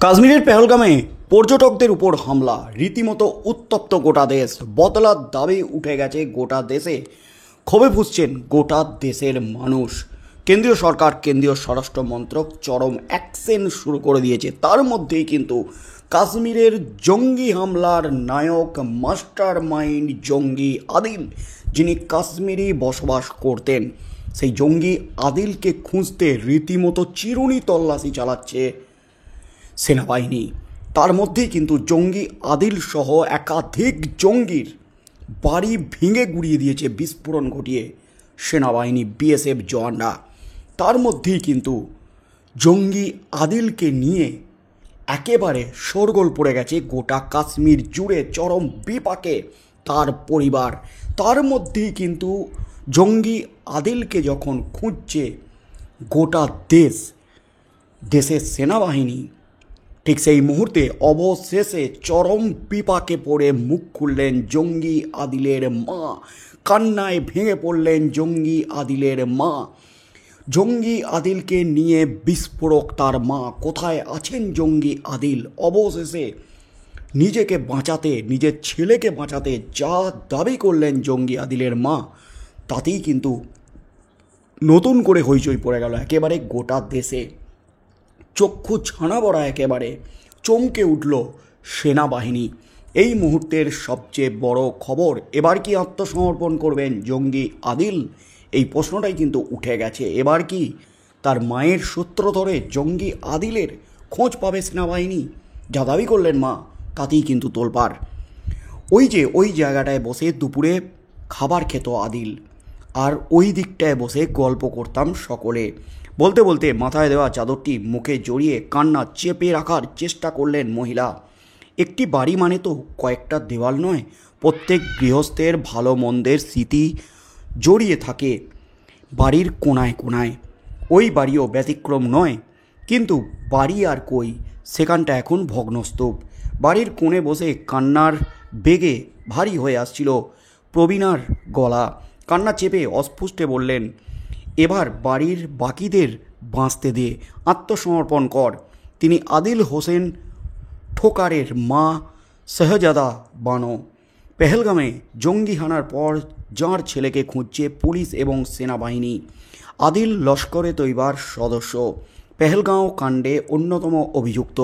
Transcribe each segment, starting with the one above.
কাশ্মীরের পেহেলগামে পর্যটকদের উপর হামলা, রীতিমতো উত্তপ্ত গোটা দেশ। বদলার দাবি উঠে গেছে গোটা দেশে, ক্ষোভে ফুঁসছেন গোটা দেশের মানুষ। কেন্দ্রীয় সরকার, কেন্দ্রীয় স্বরাষ্ট্র মন্ত্রক চরম অ্যাকশন শুরু করে দিয়েছে। তার মধ্যেই কিন্তু কাশ্মীরের জঙ্গি হামলার নায়ক, মাস্টার মাইন্ড জঙ্গি আদিল, যিনি কাশ্মীরে বসবাস করতেন, সেই জঙ্গি আদিলকে খুঁজতে রীতিমতো চিরুনি তল্লাশি চালাচ্ছে সেনাবাহিনী। তার মধ্যেই কিন্তু জঙ্গি আদিল সহ একাধিক জঙ্গির বাড়ি ভেঙে গুড়িয়ে দিয়েছে বিস্ফোরণ ঘটিয়ে সেনাবাহিনী, বিএসএফ জওয়ানরা। তার মধ্যেই কিন্তু জঙ্গি আদিলকে নিয়ে একেবারে শোরগোল পড়ে গেছে গোটা কাশ্মীর জুড়ে, চরম বিপাকে তার পরিবার। তার মধ্যেই কিন্তু জঙ্গি আদিলকে যখন খুঁজছে গোটা দেশ, দেশের সেনাবাহিনী, ঠিক সেই মুহূর্তে অবশেষে চরম বিপাকে পড়ে মুখ খুললেন জঙ্গি আদিলের মা। কান্নায় ভেঙে পড়লেন জঙ্গি আদিলের মা। জঙ্গি আদিলকে নিয়ে বিস্ফোরক তার মা। কোথায় আছেন জঙ্গি আদিল? অবশেষে নিজেকে বাঁচাতে, নিজের ছেলেকে বাঁচাতে যা দাবি করলেন জঙ্গি আদিলের মা, তাতেই কিন্তু নতুন করে হইচই পড়ে গেল একেবারে গোটা দেশে। চক্ষু ছানা বড়া, একেবারে চমকে উঠল সেনাবাহিনী। এই মুহূর্তের সবচেয়ে বড় খবর, এবার কি আত্মসমর্পণ করবেন জঙ্গি আদিল? এই প্রশ্নটাই কিন্তু উঠে গেছে। এবার কি তার মায়ের সূত্র ধরে জঙ্গি আদিলের খোঁজ পাবে সেনাবাহিনী? যা দাবি করলেন মা, তাতেই কিন্তু তোলপাড়। ওই জায়গাটায় বসে দুপুরে খাবার খেত আদিল, আর ওই দিকটায় বসে গল্প করতাম সকলে। বলতে বলতে মাথায় দেওয়া চাদরটি মুখে জড়িয়ে কান্না চেপে রাখার চেষ্টা করলেন মহিলা। একটি বাড়ি মানে তো কয়েকটা দেওয়াল নয়, প্রত্যেক গৃহস্থের ভালো মন্দের স্মৃতি জড়িয়ে থাকে বাড়ির কোনায় কোনায়। ওই বাড়িও ব্যতিক্রম নয়, কিন্তু বাড়ি আর কই, সেখানটা এখন ভগ্নস্তূপ। বাড়ির কোণে বসে কান্নার বেগে ভারী হয়ে আসছিল প্রবীণার গলা। কান্না চেপে অস্ফুটে বললেন, এবার বাড়ির বাকিদের বাঁচতে দে, আত্মসমর্পণ কর। তিনি আদিল হোসেন ঠোকারের মা শাহজাদা বানো। পেহেলগামে জঙ্গি হানার পর যাঁর ছেলেকে খুঁজছে পুলিশ এবং সেনাবাহিনী। আদিল লস্করে তৈবার সদস্য, পেহেলগাঁও কাণ্ডে অন্যতম অভিযুক্ত।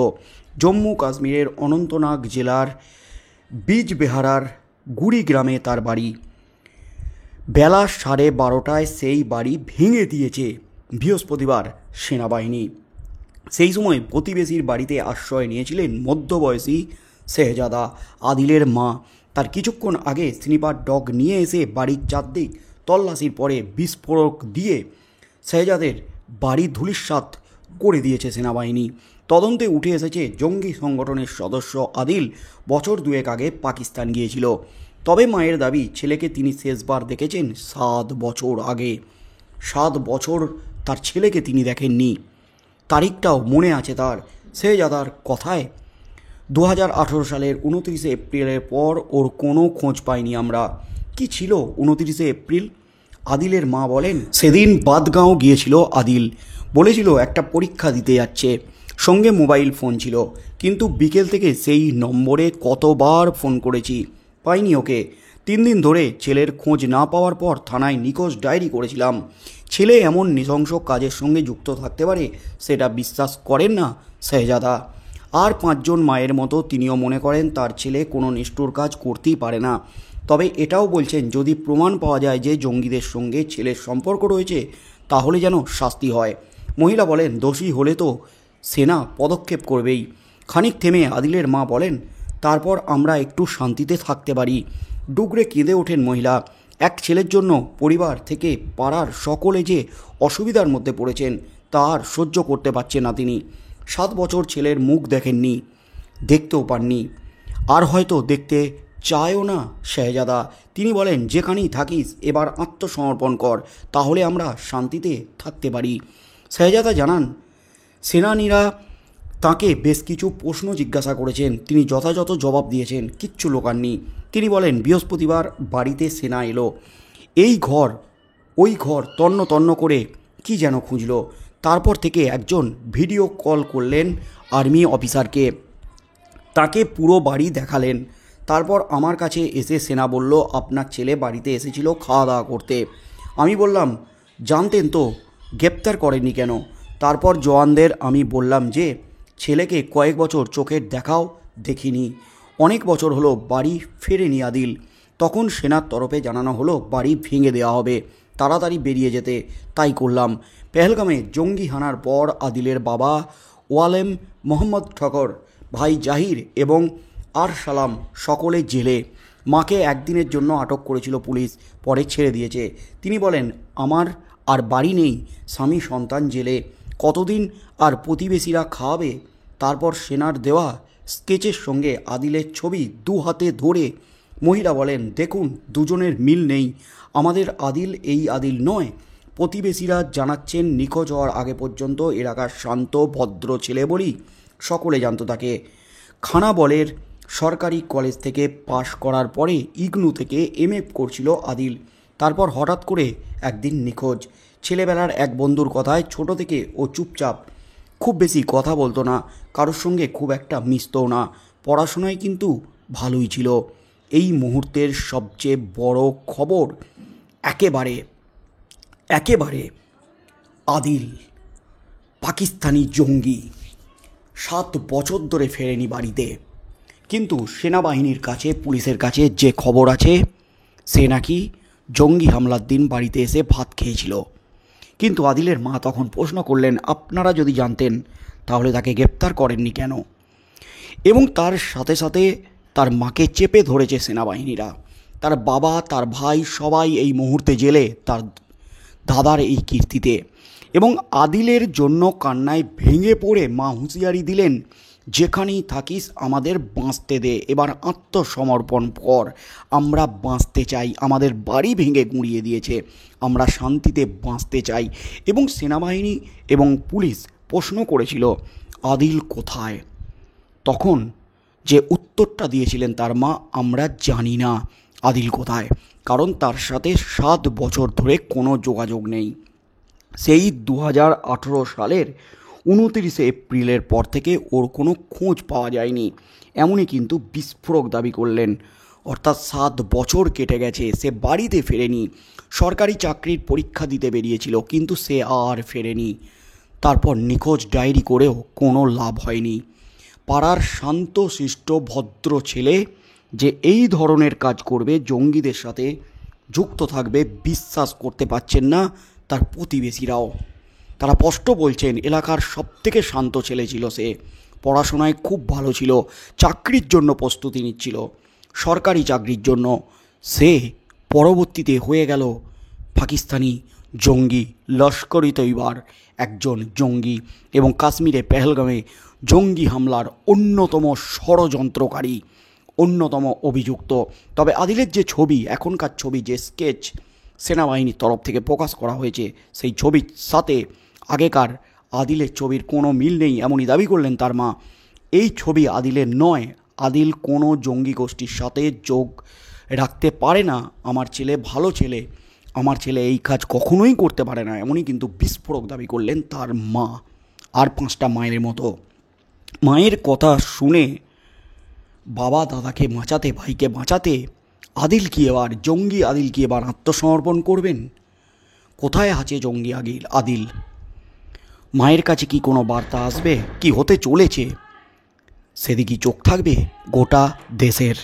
জম্মু কাশ্মীরের অনন্তনাগ জেলার বীজবেহারার গুড়ি গ্রামে তার বাড়ি। বেলা 12:30টায় সেই বাড়ি ভেঙে দিয়েছে বৃহস্পতিবার সেনাবাহিনী। সেই সময় প্রতিবেশীর বাড়িতে আশ্রয় নিয়েছিলেন মধ্যবয়সী শেহজাদা আদিলের মা। তার কিছুক্ষণ আগে স্নিপার ডগ নিয়ে এসে বাড়ির চারদিক তল্লাশির পরে বিস্ফোরক দিয়ে শেহজাদের বাড়ি ধূলিসাৎ করে দিয়েছে সেনাবাহিনী। তদন্তে উঠে এসেছে জঙ্গি সংগঠনের সদস্য আদিল বছর দুয়েক আগে পাকিস্তান গিয়েছিল। তবে মায়ের দাবি, ছেলেকে তিনি শেষবার দেখেছেন 7 বছর আগে। 7 বছর তার ছেলেকে তিনি দেখেননি, তারিখটাও মনে আছে তার। শেহজাদার কথায় 2018 সালের 29শে এপ্রিলের পর ওর কোনো খোঁজ পাইনি আমরা। কি ছিল 29শে এপ্রিল? আদিলের মা বলেন, সেদিন বাদগাঁও গিয়েছিল আদিল, বলেছিল একটা পরীক্ষা দিতে যাচ্ছে, সঙ্গে মোবাইল ফোন ছিল, কিন্তু বিকেল থেকে সেই নম্বরে কতবার ফোন করেছি, পাইনি ওকে। 3 দিন ধরে ছেলের খোঁজ না পাওয়ার পর থানায় নিখোঁজ ডায়েরি করেছিলাম। ছেলে এমন নৃশংস কাজের সঙ্গে যুক্ত থাকতে পারে সেটা বিশ্বাস করেন না শেহজাদা। আর 5 জন মায়ের মতো তিনিও মনে করেন তার ছেলে কোনো নিষ্ঠুর কাজ করতেই পারে না। তবে এটাও বলছেন, যদি প্রমাণ পাওয়া যায় যে জঙ্গিদের সঙ্গে ছেলের সম্পর্ক রয়েছে, তাহলে যেন শাস্তি হয়। মহিলা বলেন, দোষী হলে তো সেনা পদক্ষেপ করবেই। খানিক থেমে আদিলের মা বলেন, তারপর আমরা একটু শান্তিতে থাকতে পারি। ডুগরে কেঁদে ওঠেন মহিলা। এক ছেলের জন্য পরিবার থেকে পাড়ার সকলে যে অসুবিধার মধ্যে পড়েছেন তার সহ্য করতে পারছেন না তিনি। 7 বছর ছেলের মুখ দেখেননি, দেখতেও পাননি, আর হয়তো দেখতে চায়ও না শেহজাদা। তিনি বলেন, যেখানেই থাকিস এবার আত্মসমর্পণ কর, তাহলে আমরা শান্তিতে থাকতে পারি। শেহজাদা জানান, সেনানীরা তাকে বেশ কিছু প্রশ্ন জিজ্ঞাসা করেছেন, তিনি যথাযথ জবাব দিয়েছেন, কিচ্ছু লোকাননি। তিনি বলেন, বৃহস্পতিবার বাড়িতে সেনা এলো, এই ঘর ওই ঘর তন্ন তন্ন করে কি যেন খুঁজল। তারপর থেকে একজন ভিডিও কল করলেন আর্মি অফিসারকে, তাকে পুরো বাড়ি দেখালেন। তারপর আমার কাছে এসে সেনা বলল, আপনার ছেলে বাড়িতে এসেছিল খাওয়া দাওয়া করতে। আমি বললাম, জানতেন তো, গ্রেপ্তার করেননি কেন? তারপর জওয়ানদের আমি বললাম যে ছেলেকে কয়েক বছর চোখের দেখাও দেখিনি, অনেক বছর হলো বাড়ি ফেরেনি আদিল। তখন সেনার তরফে জানানো হলো বাড়ি ভেঙে দেওয়া হবে, তাড়াতাড়ি বেরিয়ে যেতে। তাই করলাম। পেহেলগামে জঙ্গি হানার পর আদিলের বাবা ওয়ালেম মোহাম্মদ ঠকর, ভাই জাহির এবং আর সালাম সকলে জেলে। মাকে একদিনের জন্য আটক করেছিল পুলিশ, পরে ছেড়ে দিয়েছে। তিনি বলেন, আমার আর বাড়ি নেই, স্বামী সন্তান জেলে, কতদিন আর প্রতিবেশীরা খাওয়াবে? তারপর সেনার দেওয়া স্কেচের সঙ্গে আদিলের ছবি দু হাতে ধরে মহিলা বলেন, দেখুন দুজনের মিল নেই, আমাদের আদিল এই আদিল নয়। প্রতিবেশীরা জানাচ্ছেন নিখোঁজ হওয়ার আগে পর্যন্ত এলাকার শান্ত ভদ্র ছেলে বলি সকলে জানত তাকে। খানাবলের সরকারি কলেজ থেকে পাশ করার পরে ইগনু থেকে এমএ করছিল আদিল। তারপর হঠাৎ করে একদিন নিখোঁজ। ছেলেবেলার এক বন্ধুর কথায় ছোট থেকে ও চুপচাপ, খুব বেশি কথা বলতো না, কারোর সঙ্গে খুব একটা মিশতও না, পড়াশোনায় কিন্তু ভালোই ছিল। এই মুহূর্তের সবচেয়ে বড় খবর, একেবারে একেবারে আদিল পাকিস্তানি জঙ্গি, 7 বছর ধরে ফেরেনি বাড়িতে। কিন্তু সেনাবাহিনীর কাছে, পুলিশের কাছে যে খবর আছে, সে নাকি জঙ্গি হামলার দিন বাড়িতে এসে ভাত খেয়েছিল। কিন্তু আদিলের মা তখন প্রশ্ন করলেন, আপনারা যদি জানতেন তাহলে তাকে গ্রেপ্তার করেননি কেন? এবং তার সাথে সাথে তার মাকে চেপে ধরেছে সেনাবাহিনীরা। তার বাবা, তার ভাই সবাই এই মুহূর্তে জেলে তার দাদার এই কীর্তিতে। এবং আদিলের জন্য কান্নায় ভেঙে পড়ে মা হুঁশিয়ারি দিলেন, যেখানেই থাকিস আমাদের বাঁচতে দে, এবার আত্মসমর্পণ কর, আমরা বাঁচতে চাই, আমাদের বাড়ি ভেঙে গুঁড়িয়ে দিয়েছে, আমরা শান্তিতে বাঁচতে চাই। এবং সেনাবাহিনী এবং পুলিশ প্রশ্ন করেছিল, আদিল কোথায়? তখন যে উত্তরটা দিয়েছিলেন তার মা, আমরা জানি না আদিল কোথায়, কারণ তার সাথে 7 বছর ধরে কোনো যোগাযোগ নেই। সেই 2018 সালের 29 এপ্রিলের পর থেকে ওর কোনো খোঁজ পাওয়া যায়নি। এমনই কিন্তু বিস্ফোরক দাবি করলেন। অর্থাৎ 7 বছর কেটে গেছে, সে বাড়িতে ফেরেনি। সরকারি চাকরির পরীক্ষা দিতে বেরিয়েছিল, কিন্তু সে আর ফেরেনি। তারপর নিখোঁজ ডায়েরি করেও কোনো লাভ হয়নি। পাড়ার শান্তশিষ্ট ভদ্র ছেলে যে এই ধরনের কাজ করবে, জঙ্গিদের সাথে যুক্ত থাকবে, বিশ্বাস করতে পারছেন না তার প্রতিবেশীরাও। তারা স্পষ্ট বলছেন, এলাকার সবথেকে শান্ত ছেলে ছিল সে, পড়াশোনায় খুব ভালো ছিল, চাকরির জন্য প্রস্তুতি নিচ্ছিল, সরকারি চাকরির জন্য। সে পরবর্তীতে হয়ে গেল পাকিস্তানি জঙ্গি, লস্কর-ই তৈবার একজন জঙ্গি, এবং কাশ্মীরে পেহেলগামে জঙ্গি হামলার অন্যতম ষড়যন্ত্রকারী, অন্যতম অভিযুক্ত। তবে আদিলের যে ছবি, এখনকার ছবি, যে স্কেচ সেনাবাহিনীর তরফ থেকে প্রকাশ করা হয়েছে, সেই ছবির সাথে আগেকার আদিলের ছবির কোনো মিল নেই, এমনই দাবি করলেন তার মা। এই ছবি আদিলের নয়, আদিল কোনো জঙ্গি গোষ্ঠীর সাথে যোগ রাখতে পারে না। আমার ছেলে ভালো ছেলে, আমার ছেলে এই কাজ কখনোই করতে পারে না, এমনই কিন্তু বিস্ফোরক দাবি করলেন তার মা। আর 5টা মায়ের মতো। মায়ের কথা শুনে বাবা দাদাকে বাঁচাতে, ভাইকে বাঁচাতে আদিল কি এবার, জঙ্গি আদিল কি এবার আত্মসমর্পণ করবেন? কোথায় আছে জঙ্গি আদিল? মায়ের কাছে কি কোনো বার্তা আসবে? কি হতে চলেছে সেদিকেই চোখ থাকবে গোটা দেশের।